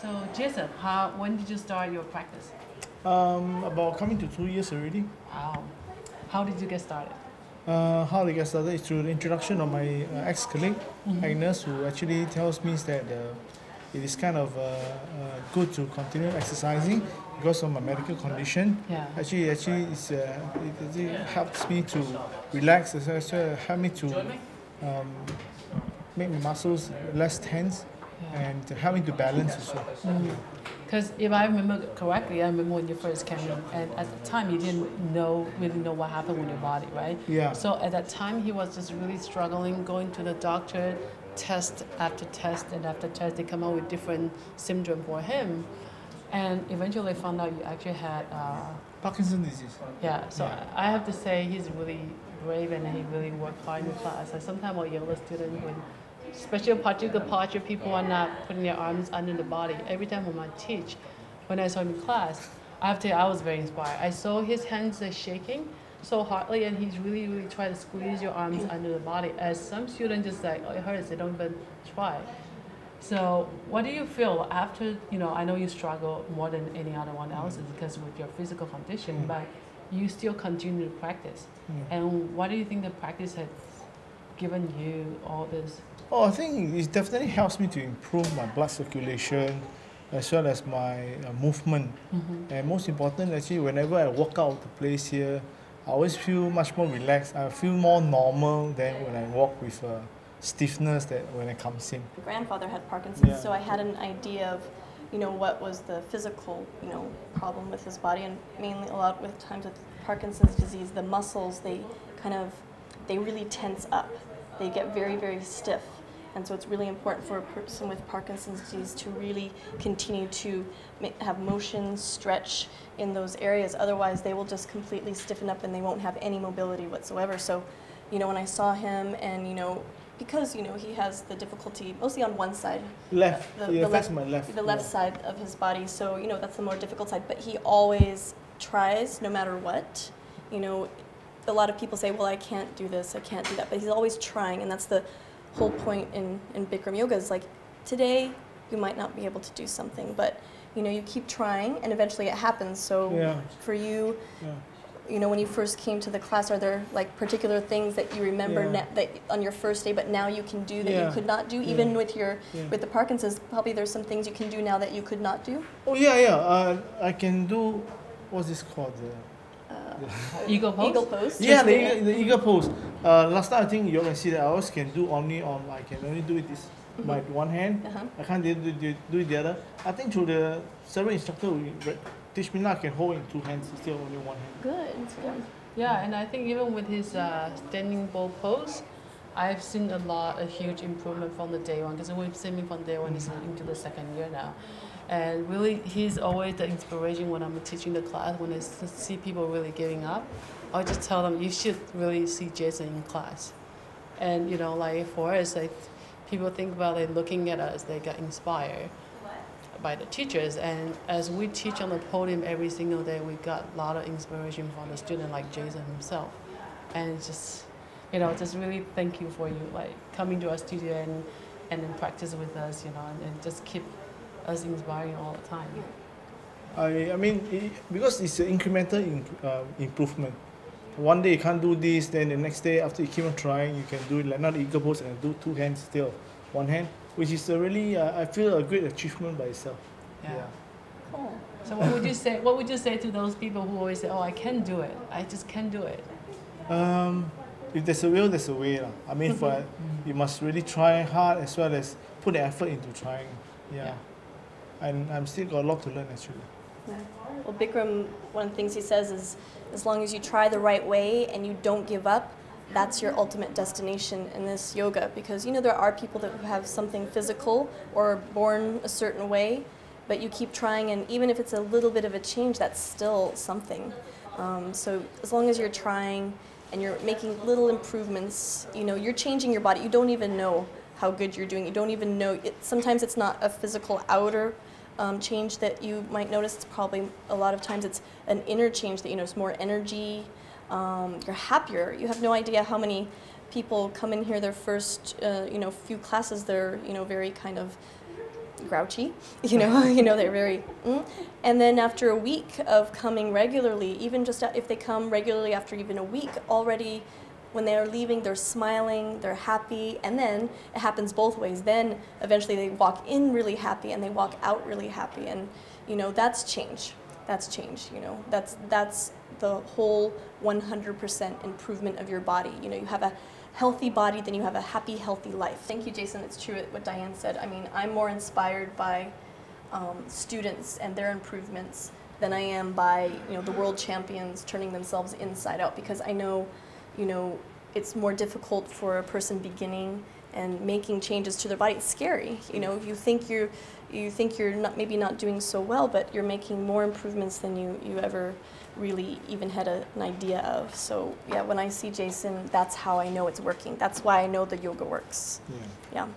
So Jason, when did you start your practice? About coming to 2 years already. Wow. How did you get started? How I get started is through the introduction of my ex-colleague, Agnes, who actually tells me that it is kind of good to continue exercising because of my medical condition. Yeah. Actually, it helps me to relax, as well as help me to make my muscles less tense and help me to balance as well. Because if I remember correctly, I remember when you first came in, and at the time you didn't really know what happened with your body, right? Yeah. So at that time he was just really struggling, going to the doctor, test after test and after test. They come out with different symptoms for him, and eventually found out you actually had Parkinson's disease. Yeah. So I have to say he's really brave and he really worked hard in class. Like sometimes our yoga students, when especially particular posture, people are not putting their arms under the body. Every time when I teach, when I saw him in class, I have to say I was very inspired. I saw his hands shaking so hardly, and he's really, really trying to squeeze your arms under the body. As some students just like, oh, it hurts, they don't even try. So what do you feel after, I know you struggle more than any other one else because with your physical condition, but you still continue to practice. And what do you think the practice has given you all this? Oh, I think it definitely helps me to improve my blood circulation as well as my movement. And most important, actually, whenever I walk out of the place here, I always feel much more relaxed. I feel more normal than when I walk with stiffness that when I come in. My grandfather had Parkinson's, Yeah. so I had an idea of, what was the physical, problem with his body, and mainly a lot with times with Parkinson's disease, the muscles, they really tense up. They get very, very stiff. And so it's really important for a person with Parkinson's disease to really continue to have motion, stretch in those areas. Otherwise, they will just completely stiffen up and they won't have any mobility whatsoever. So, when I saw him and, because, he has the difficulty mostly on one side. Left. That's my left. The left side of his body. So, that's the more difficult side. But he always tries, no matter what. A lot of people say, well, I can't do this, I can't do that. But he's always trying, and that's the whole point in Bikram Yoga is like, today you might not be able to do something, but you keep trying and eventually it happens. So for you, when you first came to the class, are there like particular things that you remember that on your first day, but now you can do that you could not do, even with with the Parkinson's? Probably there's some things you can do now that you could not do. Oh yeah. I can do, what's this called? Eagle pose? Eagle pose? Yeah, the eagle pose. Last time I think you can see that I always can do only I can only do it this by one hand. I can't do it the other. I think through the several instructor who teach me now, I can hold in two hands instead of only one hand. Good. Yeah, and I think even with his standing bull pose, I've seen a huge improvement from the day one, because we've seen him from day one, he's into the second year now. And really, he's always the inspiration when I'm teaching the class. When I see people really giving up, I'll just tell them, you should really see Jason in class. And, like for us, people think about looking at us, they get inspired by the teachers. And as we teach on the podium every single day, we got a lot of inspiration from the student like Jason himself. And it's just, just really thank you for you, coming to our studio and then practice with us, and just keep us inspiring all the time. I mean, because it's an incremental improvement. One day you can't do this, then the next day after you keep on trying, you can do it like not eagle pose and do two hands still, one hand, which is a really, I feel, a great achievement by itself. Yeah. Cool. So what would you say? What would you say to those people who always say, "Oh, I can't do it. I just can't do it." If there's a will, there's a way. I mean, you must really try hard as well as put the effort into trying. Yeah. And I'm still got a lot to learn actually. Yeah. Well, Bikram, one of the things he says is, as long as you try the right way and you don't give up, that's your ultimate destination in this yoga. Because there are people that have something physical or are born a certain way, but you keep trying, and even if it's a little bit of a change, that's still something. So as long as you're trying and you're making little improvements, you're changing your body. You don't even know how good you're doing. You don't even know. Sometimes it's not a physical outer change that you might notice. It's probably a lot of times it's an inner change that it's more energy, You're happier. You have no idea how many people come in here their first, few classes. They're, very kind of grouchy, they're very, and then after a week of coming regularly, even just if they come regularly after even a week, already when they are leaving, they're smiling, they're happy, and then it happens both ways. Then eventually they walk in really happy and they walk out really happy, and that's change. That's change. That's the whole 100% improvement of your body. You have a healthy body, then you have a happy, healthy life. Thank you, Jason. It's true what Diane said. I mean, I'm more inspired by students and their improvements than I am by the world champions turning themselves inside out, because I know it's more difficult for a person beginning and making changes to their body. It's scary. You think you're maybe not doing so well, but you're making more improvements than you ever really even had an idea of. So yeah, when I see Jason, that's how I know it's working. That's why I know the yoga works. Yeah.